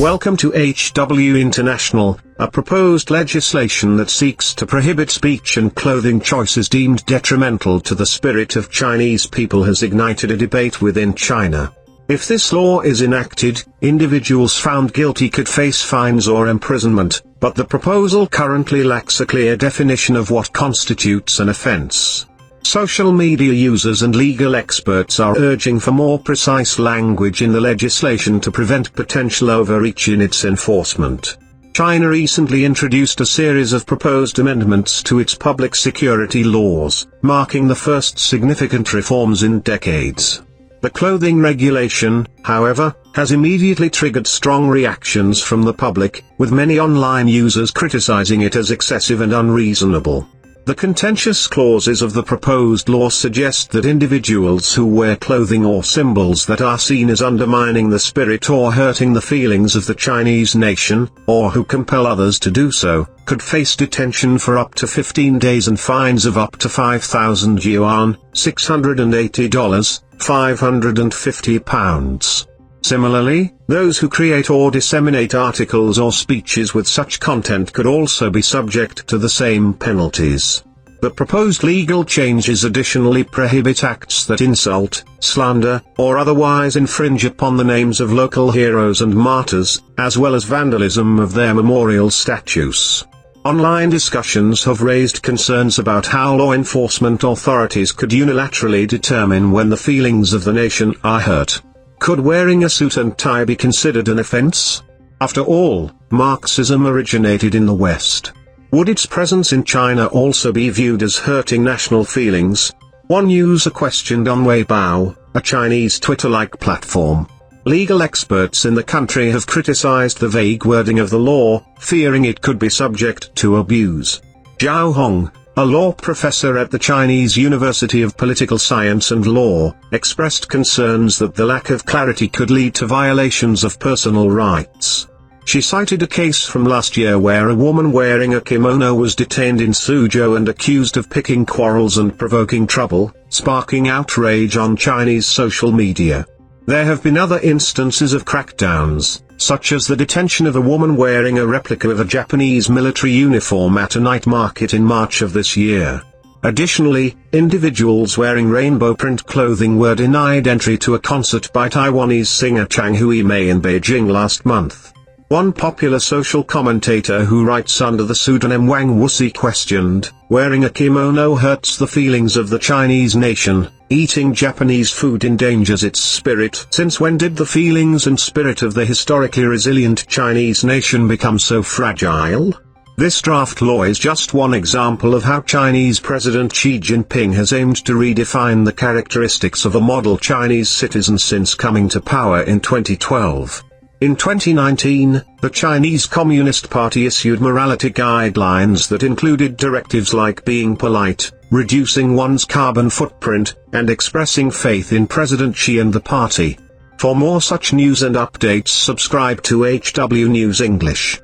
Welcome to HW International, a proposed legislation that seeks to prohibit speech and clothing choices deemed detrimental to the spirit of Chinese people has ignited a debate within China. If this law is enacted, individuals found guilty could face fines or imprisonment, but the proposal currently lacks a clear definition of what constitutes an offense. Social media users and legal experts are urging for more precise language in the legislation to prevent potential overreach in its enforcement. China recently introduced a series of proposed amendments to its public security laws, marking the first significant reforms in decades. The clothing regulation, however, has immediately triggered strong reactions from the public, with many online users criticizing it as excessive and unreasonable. The contentious clauses of the proposed law suggest that individuals who wear clothing or symbols that are seen as undermining the spirit or hurting the feelings of the Chinese nation, or who compel others to do so, could face detention for up to 15 days and fines of up to 5,000 yuan, $680, £550. Similarly, those who create or disseminate articles or speeches with such content could also be subject to the same penalties. The proposed legal changes additionally prohibit acts that insult, slander, or otherwise infringe upon the names of local heroes and martyrs, as well as vandalism of their memorial statues. Online discussions have raised concerns about how law enforcement authorities could unilaterally determine when the feelings of the nation are hurt. Could wearing a suit and tie be considered an offense? After all, Marxism originated in the West. Would its presence in China also be viewed as hurting national feelings? One user questioned on Weibo, a Chinese Twitter-like platform. Legal experts in the country have criticized the vague wording of the law, fearing it could be subject to abuse. Zhao Hong, a law professor at the Chinese University of Political Science and Law, expressed concerns that the lack of clarity could lead to violations of personal rights. She cited a case from last year where a woman wearing a kimono was detained in Suzhou and accused of picking quarrels and provoking trouble, sparking outrage on Chinese social media. There have been other instances of crackdowns, such as the detention of a woman wearing a replica of a Japanese military uniform at a night market in March of this year. Additionally, individuals wearing rainbow print clothing were denied entry to a concert by Taiwanese singer Chang Hui-mei in Beijing last month. One popular social commentator who writes under the pseudonym Wang Wuxi questioned, wearing a kimono hurts the feelings of the Chinese nation, eating Japanese food endangers its spirit. Since when did the feelings and spirit of the historically resilient Chinese nation become so fragile? This draft law is just one example of how Chinese President Xi Jinping has aimed to redefine the characteristics of a model Chinese citizen since coming to power in 2012. In 2019, the Chinese Communist Party issued morality guidelines that included directives like being polite, reducing one's carbon footprint, and expressing faith in President Xi and the party. For more such news and updates, subscribe to HW News English.